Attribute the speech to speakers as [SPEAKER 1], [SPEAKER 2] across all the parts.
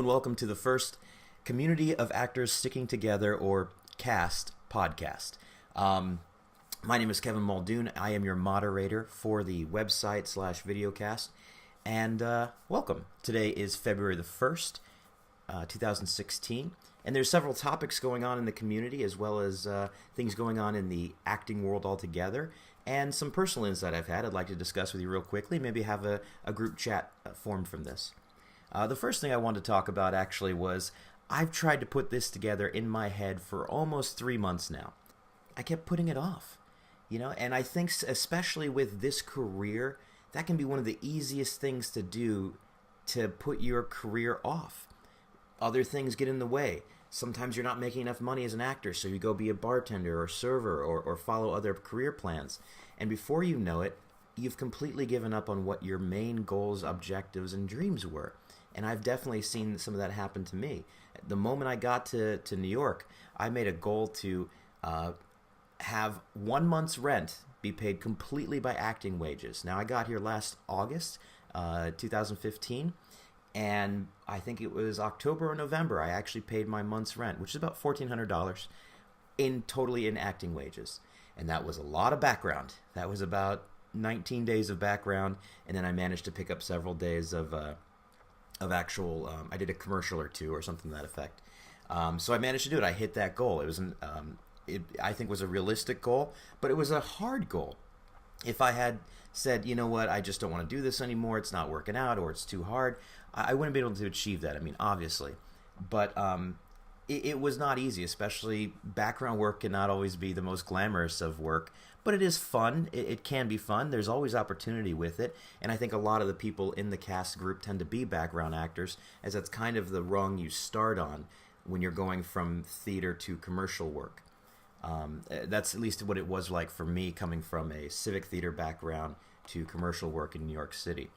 [SPEAKER 1] welcome to the first Community of Actors Sticking Together, or CAST, podcast. My name is Kevin Muldoon. I am your moderator for the website/videocast, and welcome. Today is February the 1st, 2016, and there's several topics going on in the community, as well as things going on in the acting world altogether, and some personal insight I've had I'd like to discuss with you real quickly, maybe have a group chat formed from this. The first thing I wanted to talk about actually was I've tried to put this together in my head for almost 3 months now. I kept putting it off, and I think especially with this career, that can be one of the easiest things to do, to put your career off. Other things get in the way. Sometimes you're not making enough money as an actor, so you go be a bartender or server or follow other career plans. And before you know it, you've completely given up on what your main goals, objectives, and dreams were. And I've definitely seen some of that happen to me. The moment I got to New York, I made a goal to have 1 month's rent be paid completely by acting wages. Now, I got here last August, 2015, and I think it was October or November, I actually paid my month's rent, which is about $1,400 totally in acting wages. And that was a lot of background. That was about 19 days of background, and then I managed to pick up several days of actual, I did a commercial or two or something to that effect. So I managed to do it. I hit that goal. It was, I think, was a realistic goal, but it was a hard goal. If I had said, you know what, I just don't want to do this anymore, it's not working out, or it's too hard, I wouldn't be able to achieve that. I mean, obviously. But it was not easy, especially background work cannot always be the most glamorous of work, but it is fun. It can be fun. There's always opportunity with it, and I think a lot of the people in the cast group tend to be background actors, as that's kind of the rung you start on when you're going from theater to commercial work. That's at least what it was like for me, coming from a civic theater background to commercial work in New York City.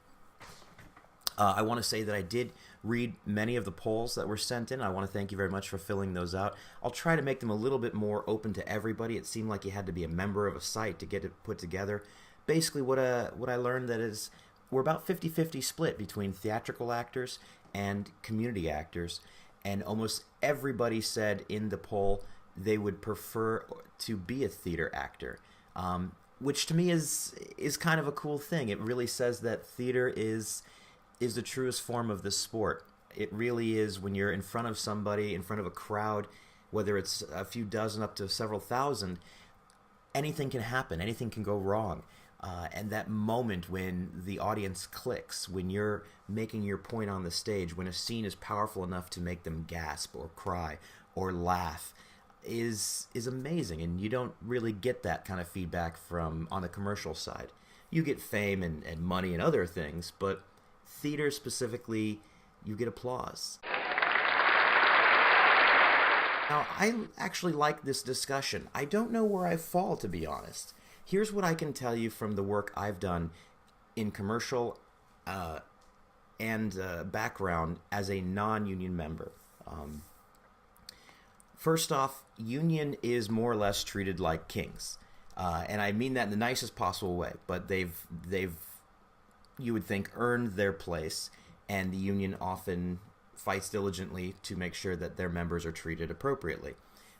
[SPEAKER 1] I want to say that I did read many of the polls that were sent in. I want to thank you very much for filling those out. I'll try to make them a little bit more open to everybody. It seemed like you had to be a member of a site to get it put together. Basically, what I learned that is we're about 50-50 split between theatrical actors and community actors, and almost everybody said in the poll they would prefer to be a theater actor, which to me is kind of a cool thing. It really says that theater is the truest form of this sport. It really is. When you're in front of somebody, in front of a crowd, whether it's a few dozen up to several thousand, anything can happen. Anything can go wrong. And that moment when the audience clicks, when you're making your point on the stage, when a scene is powerful enough to make them gasp or cry or laugh, is amazing. And you don't really get that kind of feedback from on the commercial side. You get fame and money and other things, but theater specifically, you get applause. Now, I actually like this discussion. I don't know where I fall, to be honest. Here's what I can tell you from the work I've done in commercial and background as a non-union member. First off, union is more or less treated like kings. And I mean that in the nicest possible way, but they've you would think, earned their place, and the union often fights diligently to make sure that their members are treated appropriately.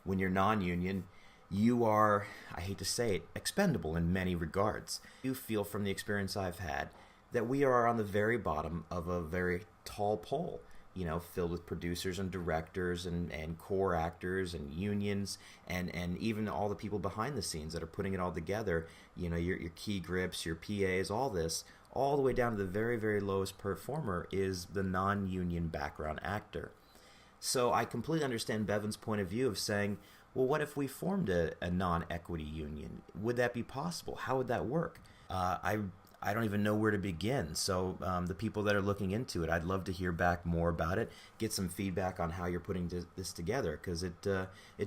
[SPEAKER 1] When you're non-union, you are, I hate to say it, expendable in many regards. You feel from the experience I've had that we are on the very bottom of a very tall pole, filled with producers and directors and core actors and unions and even all the people behind the scenes that are putting it all together, your key grips, your PAs, all this, all the way down to the very, very lowest performer is the non-union background actor. So I completely understand Bevan's point of view of saying, well, what if we formed a non-equity union? Would that be possible? How would that work? I don't even know where to begin. So the people that are looking into it, I'd love to hear back more about it, get some feedback on how you're putting this together, because it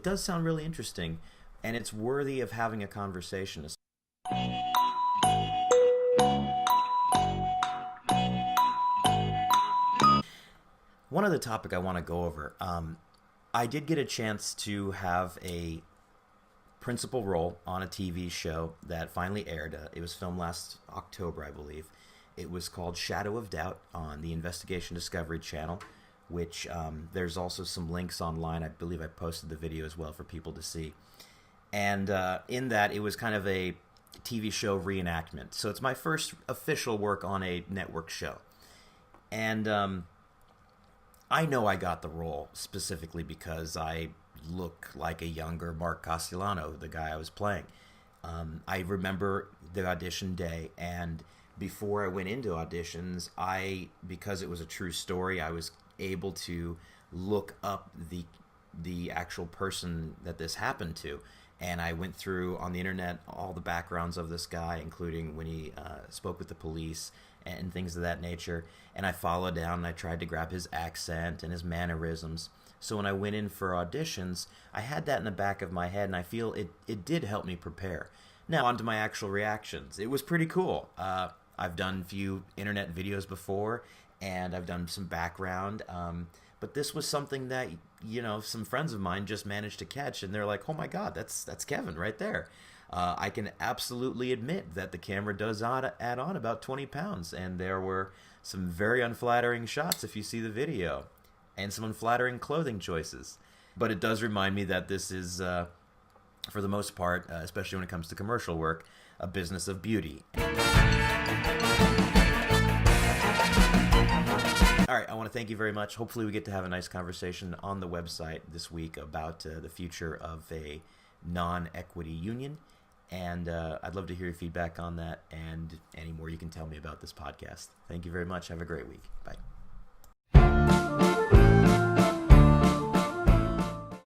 [SPEAKER 1] does sound really interesting, and it's worthy of having a conversation. One other topic I want to go over. I did get a chance to have a principal role on a TV show that finally aired. It was filmed last October, I believe. It was called Shadow of Doubt on the Investigation Discovery Channel. which there's also some links online. I believe I posted the video as well for people to see. And in that, it was kind of a TV show reenactment. So it's my first official work on a network show. And I know I got the role specifically because I look like a younger Mark Castellano, the guy I was playing. I remember the audition day, and before I went into auditions, because it was a true story, I was able to look up the actual person that this happened to. And I went through on the internet all the backgrounds of this guy, including when he spoke with the police and things of that nature. And I followed down and I tried to grab his accent and his mannerisms. So when I went in for auditions, I had that in the back of my head, and I feel it did help me prepare. Now, on to my actual reactions. It was pretty cool. I've done a few internet videos before, and I've done some background. But this was something that, some friends of mine just managed to catch, and they're like, oh my God, that's Kevin right there. I can absolutely admit that the camera does add on about 20 pounds, and there were some very unflattering shots if you see the video, and some unflattering clothing choices. But it does remind me that this is, for the most part, especially when it comes to commercial work, a business of beauty. All right, I want to thank you very much. Hopefully we get to have a nice conversation on the website this week about the future of a non-equity union. And I'd love to hear your feedback on that and any more you can tell me about this podcast. Thank you very much. Have a great week. Bye.